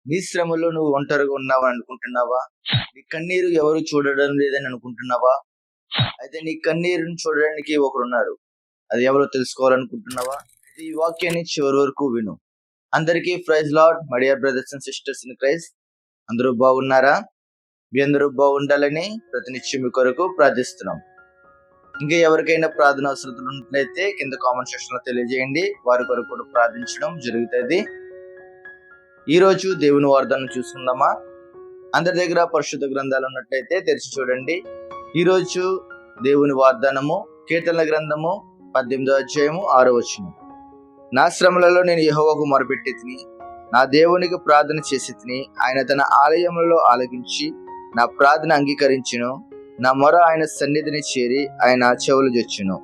నీ శ్రమలో నువ్వు ఒంటరిగా ఉన్నావని అనుకుంటున్నావా? నీ కన్నీరు ఎవరు చూడడం లేదని అనుకుంటున్నావా? అయితే నీ కన్నీరుని చూడడానికి ఒకరున్నారు. అది ఎవరో తెలుసుకోవాలనుకుంటున్నావా? ఈ వాక్యాన్ని చివరి వరకు విను. అందరికీ praise Lord, my dear brothers and sisters in Christ. అందరూ బాగున్నారా? మీ అందరూ బాగుండాలని ప్రతినిత్యం మీ కొరకు ప్రార్థిస్తున్నాం. ఇంకా ఎవరికైనా ప్రార్థన అవసరతలు ఉన్నట్లయితే కింద కామెంట్ సెక్షన్ లో తెలియజేయండి. వారి కొరకు కూడా ప్రార్థించడం జరుగుతుంది. ఈ రోజు దేవుని వాగ్దానం చూసుకుందామా? అందరి దగ్గర పరిశుద్ధ గ్రంథాలు ఉన్నట్లయితే తెరిచి చూడండి. ఈ రోజు దేవుని వాగ్దానము కీర్తనల గ్రంథము 18వ అధ్యాయము 6వ వచనం. నా శ్రమలలో నేను యెహోవాకు మొరపెట్టి తిని, నా దేవునికి ప్రార్థన చేసి తిని, ఆయన తన ఆలయములలో ఆలకించి నా ప్రార్థన అంగీకరించును. నా మొర ఆయన సన్నిధిని చేరి ఆయన చెవులు జొచ్చును.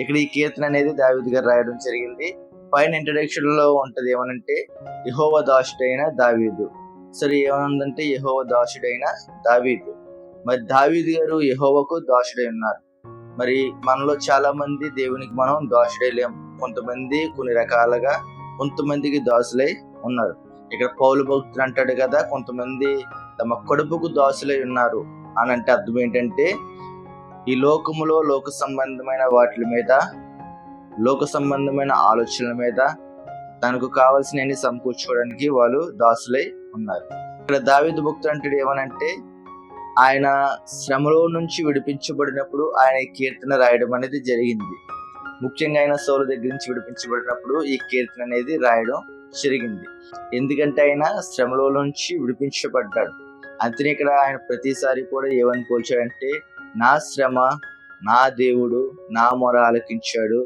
ఇక్కడ ఈ కీర్తన అనేది దావీదు గారు రాయడం జరిగింది. పైన ఇంట్రడక్షన్ లో ఉంటది ఏమనంటే, యెహోవా దాసుడైన దావీదు. సరే, ఏమనుందంటే యెహోవా దాసుడైన దావీదు. మరి దావీదు గారు యెహోవాకు దాసుడై ఉన్నారు. మరి మనలో చాలా మంది దేవునికి మనం దాసుడై లేం. కొంతమంది కొన్ని రకాలుగా కొంతమందికి దాసులై ఉన్నారు. ఇక్కడ పౌలు భక్తులు అంటాడు కదా, కొంతమంది తమ కడుపుకు దాసులై ఉన్నారు అని. అంటే అర్థం ఏంటంటే, ఈ లోకములో లోక సంబంధమైన వాటి మీద, లోక సంబంధమైన ఆలోచనల మీద తనకు కావలసినవి సమకూర్చుకోవడానికి వాళ్ళు దాసులై ఉన్నారు. ఇక్కడ దావీదు భక్తుడు అంటాడు ఏమనంటే, ఆయన శ్రమలో నుంచి విడిపించబడినప్పుడు ఆయన ఈ కీర్తన రాయడం అనేది జరిగింది. ముఖ్యంగా ఆయన సౌలు దగ్గర నుంచి విడిపించబడినప్పుడు ఈ కీర్తన అనేది రాయడం జరిగింది. ఎందుకంటే ఆయన శ్రమలో నుంచి విడిపించబడ్డాడు. అంతనే ఇక్కడ ఆయన ప్రతిసారి కూడా ఏమని పోల్చాడంటే, నా శ్రమ నా దేవుడు నా మొర ఆలకించాడు,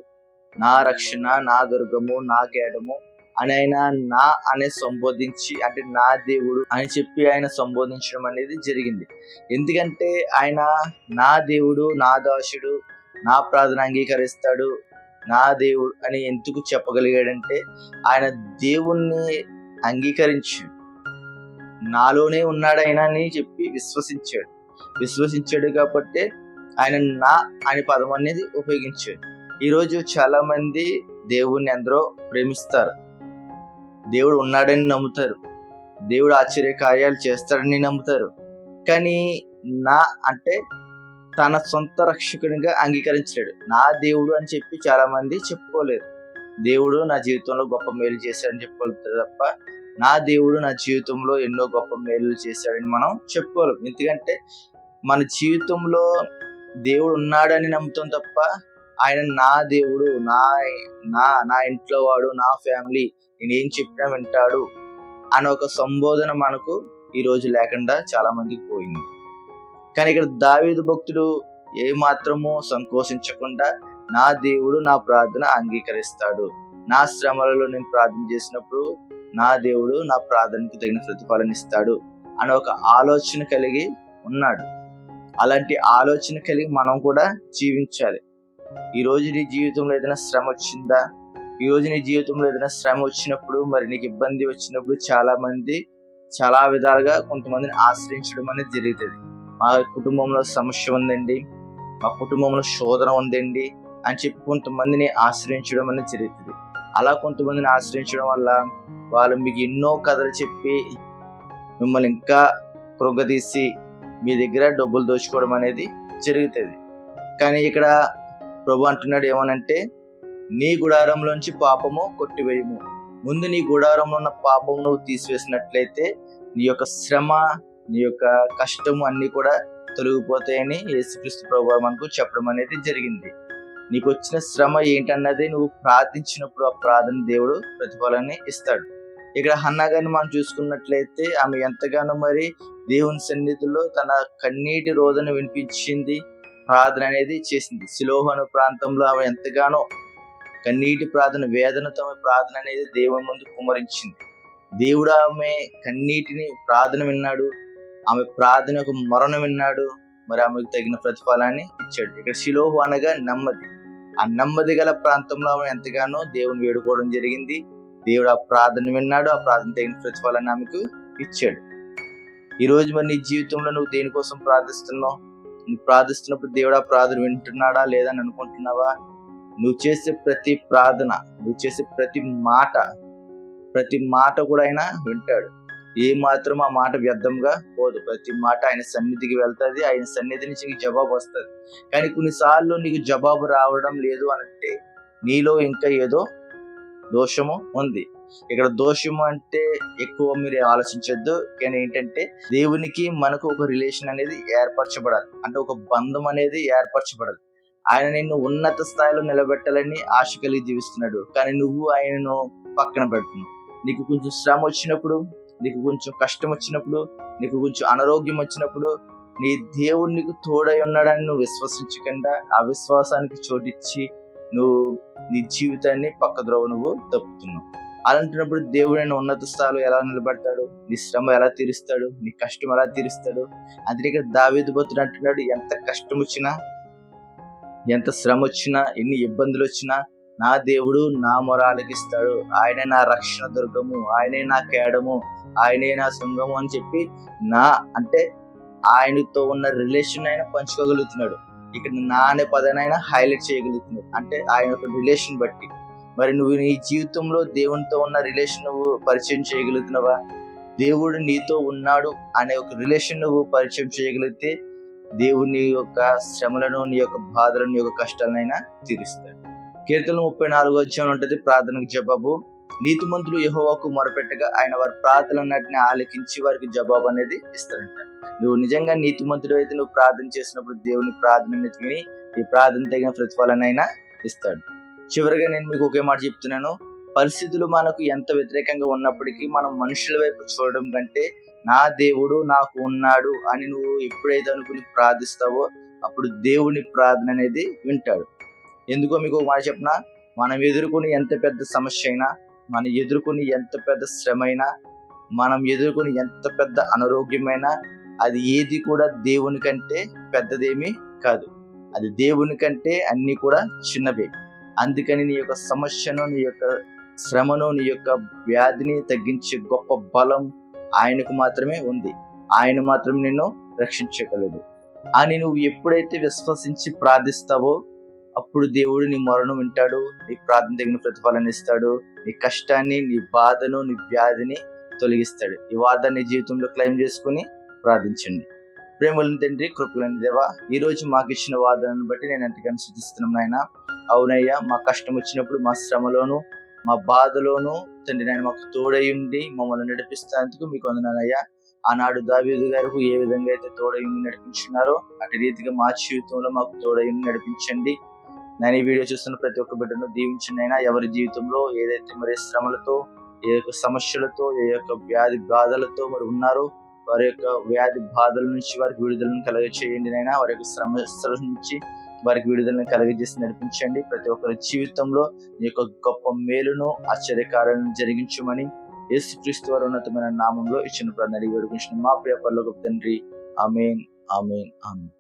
నా రక్షణ నా దుర్గము నా కేడము అని ఆయన నా అనే సంబోధించి, అంటే నా దేవుడు అని చెప్పి ఆయన సంబోధించడం అనేది జరిగింది. ఎందుకంటే ఆయన నా దేవుడు నా దాసుడు నా ప్రార్థన అంగీకరిస్తాడు నా దేవుడు అని ఎందుకు చెప్పగలిగాడంటే, ఆయన దేవుణ్ణి అంగీకరించి నాలోనే ఉన్నాడు ఆయన అని చెప్పి విశ్వసించాడు కాబట్టి ఆయన నా అనే పదం అనేది ఉపయోగించాడు. ఈరోజు చాలా మంది దేవుణ్ణి ఎందరో ప్రేమిస్తారు, దేవుడు ఉన్నాడని నమ్ముతారు, దేవుడు ఆశ్చర్య కార్యాలు చేస్తాడని నమ్ముతారు. కానీ నా అంటే తన సొంత రక్షకునిగా అంగీకరించాడు. నా దేవుడు అని చెప్పి చాలా మంది చెప్పుకోలేరు. దేవుడు నా జీవితంలో గొప్ప మేలు చేశాడని చెప్పుకోలేదు తప్ప, నా దేవుడు నా జీవితంలో ఎన్నో గొప్ప మేలు చేశాడని మనం చెప్పుకోలేం. ఎందుకంటే మన జీవితంలో దేవుడు ఉన్నాడని నమ్ముతాం తప్ప, ఆయన నా దేవుడు నా నా నా ఇంట్లో వాడు నా ఫ్యామిలీ నేనేం చెప్పినా వింటాడు అనే ఒక సంబోధన మనకు ఈ రోజు లేకుండా చాలా మందికి పోయింది. కానీ ఇక్కడ దావీదు భక్తుడు ఏ మాత్రము సంకోచించకుండా నా దేవుడు నా ప్రార్థన అంగీకరిస్తాడు, నా శ్రమలలో నేను ప్రార్థన చేసినప్పుడు నా దేవుడు నా ప్రార్థనకు తగిన ప్రతిఫలం ఇస్తాడు అనే ఒక ఆలోచన కలిగి ఉన్నాడు. అలాంటి ఆలోచన కలిగి మనం కూడా జీవించాలి. ఈ రోజు నీ జీవితంలో ఏదైనా శ్రమ వచ్చిందా? ఈ రోజు నీ జీవితంలో ఏదైనా శ్రమ వచ్చినప్పుడు, మరి నీకు ఇబ్బంది వచ్చినప్పుడు చాలా మంది చాలా విధాలుగా కొంతమందిని ఆశ్రయించడం అనేది జరుగుతుంది. మా కుటుంబంలో సమస్య ఉందండి, మా కుటుంబంలో శోధన ఉందండి అని చెప్పి కొంతమందిని ఆశ్రయించడం అనేది జరుగుతుంది. అలా కొంతమందిని ఆశ్రయించడం వల్ల వాళ్ళు మీకు ఎన్నో కథలు చెప్పి మిమ్మల్ని ఇంకా కృంగదీసి మీ దగ్గర డబ్బులు దోచుకోవడం అనేది జరుగుతుంది. కానీ ఇక్కడ ప్రభు అంటున్నాడు ఏమనంటే, నీ గుడారంలోంచి పాపము కొట్టివేయము. ముందు నీ గుడారంలో ఉన్న పాపము నువ్వు తీసివేసినట్లయితే నీ యొక్క శ్రమ నీ యొక్క కష్టము అన్ని కూడా తొలగిపోతాయని యేసుక్రీస్తు ప్రభు మనకు చెప్పడం అనేది జరిగింది. నీకు వచ్చిన శ్రమ ఏంటన్నది నువ్వు ప్రార్థించినప్పుడు ఆ ప్రార్థన దేవుడు ప్రతిఫలాన్ని ఇస్తాడు. ఇక్కడ హన్నా గారిని మనం చూసుకున్నట్లయితే ఆమె ఎంతగానో మరి దేవుని సన్నిధిలో తన కన్నీటి రోదన వినిపించింది, ప్రార్థన అనేది చేసింది. సిలోహు అనే ప్రాంతంలో ఆమె ఎంతగానో కన్నీటి ప్రార్థన, వేదనతో ఆమె ప్రార్థన అనేది దేవుని ముందు కుమ్మరించింది. దేవుడు ఆమె కన్నీటిని ప్రార్థన విన్నాడు, ఆమె ప్రార్థన ఒక మొరను విన్నాడు, మరి ఆమెకు తగిన ప్రతిఫలాన్ని ఇచ్చాడు. ఇక్కడ సిలోహు అనగా నెమ్మది. ఆ నెమ్మది గల ప్రాంతంలో ఆమె ఎంతగానో దేవుని వేడుకోవడం జరిగింది. దేవుడు ఆ ప్రార్థన విన్నాడు, ఆ ప్రార్థన తగిన ప్రతిఫలాన్ని ఆమెకు ఇచ్చాడు. ఈ రోజు మరి నీ జీవితంలో నువ్వు దేనికోసం ప్రార్థిస్తున్నావు? నువ్వు ప్రార్థిస్తున్నప్పుడు దేవుడు ఆ ప్రార్థన వింటున్నాడా లేదా అని అనుకుంటున్నావా? నువ్వు చేసే ప్రతి ప్రార్థన, నువ్వు చేసే ప్రతి మాట, ప్రతి మాట కూడా ఆయన వింటాడు. ఏ మాత్రం ఆ మాట వ్యర్థంగా పోదు. ప్రతి మాట ఆయన సన్నిధికి వెళ్తుంది, ఆయన సన్నిధి నుంచి నీకు జవాబు వస్తుంది. కానీ కొన్నిసార్లు నీకు జవాబు రావడం లేదు అంటే నీలో ఇంకా ఏదో దోషము ఉంది. ఇక్కడ దోషము అంటే ఎక్కువ మీరు ఆలోచించొద్దు. కానీ ఏంటంటే దేవునికి మనకు ఒక రిలేషన్ అనేది ఏర్పరచబడాలి, అంటే ఒక బంధం అనేది ఏర్పరచబడాలి. ఆయన నిన్ను ఉన్నత స్థాయిలో నిలబెట్టాలని ఆశ కలిగి జీవిస్తున్నాడు, కానీ నువ్వు ఆయనను పక్కన పెడుతున్నావు. నీకు కొంచెం శ్రమ వచ్చినప్పుడు, నీకు కొంచెం కష్టం వచ్చినప్పుడు, నీకు కొంచెం అనారోగ్యం వచ్చినప్పుడు నీ దేవుడు నీకు తోడై ఉన్నాడని నువ్వు విశ్వసించకుండా ఆ విశ్వాసానికి చోటిచ్చి నువ్వు నీ జీవితాన్ని పక్కద్రోవ నువ్వు తప్పుతున్నావు. అలాంటినప్పుడు దేవుడు నేను ఉన్నత స్థాయిలో ఎలా నిలబడతాడు? నీ శ్రమ ఎలా తీరుస్తాడు? నీ కష్టం ఎలా తీరుస్తాడు? అందుకే ఇక్కడ దావీదు భక్తుడు అంటున్నాడు, ఎంత కష్టం వచ్చినా, ఎంత శ్రమ వచ్చినా, ఎన్ని ఇబ్బందులు వచ్చినా నా దేవుడు నా మొర ఆలకిస్తాడు. ఆయనే నా రక్షణ దుర్గము, ఆయనే నా కేడము, ఆయనే నా శృంగము అని చెప్పి అంటే ఆయనతో ఉన్న రిలేషన్ ఆయన పంచుకోగలుగుతున్నాడు. ఇక్కడ నా అనే పదాన్ని ఆయన హైలైట్ చేయగలుగుతున్నాడు, అంటే ఆయన ఒక రిలేషన్ బట్టి. మరి నువ్వు నీ జీవితంలో దేవునితో ఉన్న రిలేషన్ నువ్వు పరిచయం చేయగలుగుతున్నావా? దేవుడు నీతో ఉన్నాడు అనే ఒక రిలేషన్ నువ్వు పరిచయం చేయగలిగితే దేవుడు నీ యొక్క శ్రమలను, నీ యొక్క బాధలను, నీ యొక్క కష్టాలనైనా తీరుస్తాడు. కీర్తనలు 34వ అధ్యాయం ఉంటుంది ప్రార్థనకు జవాబు. నీతిమంతులు యెహోవాకు మొరపెట్టగా ఆయన వారి ప్రార్థనలన్నిటిని ఆలకించి వారికి జవాబు అనేది ఇస్తాడంట. నువ్వు నిజంగా నీతిమంతుడు అయితే నువ్వు ప్రార్థన చేసినప్పుడు దేవుని ప్రార్థన విని ఈ ప్రార్థన తగిన ప్రతిఫలనైనా ఇస్తాడు. చివరిగా నేను మీకు ఒకే మాట చెప్తున్నాను, పరిస్థితులు మనకు ఎంత వ్యతిరేకంగా ఉన్నప్పటికీ మనం మనుషుల వైపు చూడడం కంటే నా దేవుడు నాకు ఉన్నాడు అని నువ్వు ఎప్పుడైతే అనుకుని ప్రార్థిస్తావో అప్పుడు దేవుని ప్రార్థన అనేది వింటాడు. ఎందుకో మీకు ఒక మాట చెప్పినా, మనం ఎదుర్కొని ఎంత పెద్ద సమస్య అయినా, మనం ఎదుర్కొని ఎంత పెద్ద శ్రమ అయినా, మనం ఎదుర్కొని ఎంత పెద్ద అనారోగ్యమైనా అది ఏది కూడా దేవుని కంటే పెద్దదేమీ కాదు. అది దేవుని కంటే అన్ని కూడా చిన్నవే. అందుకని నీ యొక్క సమస్యను, నీ యొక్క శ్రమను, నీ యొక్క వ్యాధిని తగ్గించే గొప్ప బలం ఆయనకు మాత్రమే ఉంది. ఆయన మాత్రం నిన్ను రక్షించగలడు అని నువ్వు ఎప్పుడైతే విశ్వసించి ప్రార్థిస్తావో అప్పుడు దేవుడు నీ మొరను వింటాడు, నీ ప్రార్థన తగిన ప్రతిఫలాన్ని ఇస్తాడు, నీ కష్టాన్ని, నీ బాధను, నీ వ్యాధిని తొలగిస్తాడు. ఈ వాదాన్ని జీవితంలో క్లెయిమ్ చేసుకుని ప్రార్థించండి. ప్రేమలను తండ్రి, కృపలను దేవా, ఈ రోజు మాకు ఇచ్చిన వాదనను బట్టి నేను ఎంతగానో స్తుతిస్తున్నాను నాయన. అవునయ్యా, మా కష్టం వచ్చినప్పుడు, మా శ్రమలోను, మా బాధలోను తండ్రి నాయన మాకు తోడై ఉండి మమ్మల్ని నడిపిస్తానందుకు మీకు వందనాలయ్యా. ఆనాడు దావీదు గారికి ఏ విధంగా అయితే తోడై ఉండి నడిపించున్నారో అటు రీతిగా మా జీవితంలో మాకు తోడై ఉండి నడిపించండి. నేను ఈ వీడియో చూస్తున్న ప్రతి ఒక్క బిడ్డను దీవించండి అయినా. ఎవరి జీవితంలో ఏదైతే మరి శ్రమలతో, ఏ యొక్క సమస్యలతో, ఏ యొక్క వ్యాధి బాధలతో మరి ఉన్నారో వారి యొక్క వ్యాధి బాధల నుంచి వారికి విడుదలను కలగచేయండి నైనా. వారి యొక్క సమస్యల నుంచి వారికి విడుదలను కలగజేసి నడిపించండి. ప్రతి ఒక్కరి జీవితంలో ఈ యొక్క గొప్ప మేలును, ఆశ్చర్యకారాలను జరిగించమని యేసుక్రీస్తు వారి ఉన్నతమైన నామంలో ఇచ్చిన ప్రార్థన అడిగి వేడుకుంటున్నాం మా ప్రియ పరలోకపు తండ్రి. ఆమేన్, ఆమేన్, ఆమేన్.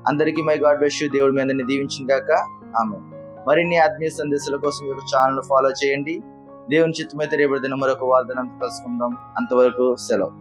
అందరికీ మై గాడ్ బ్లెస్ యు. దేవుడి మీద దీవించిన గాక. ఆమేన్. మరిన్ని ఆత్మీయ సందేశాల కోసం మీరు ఛానల్ ఫాలో చేయండి. దేవుని చిత్తమైతే రేపటి దిన మరొక వార్తను కలుసుకుందాం. అంతవరకు సెలవు.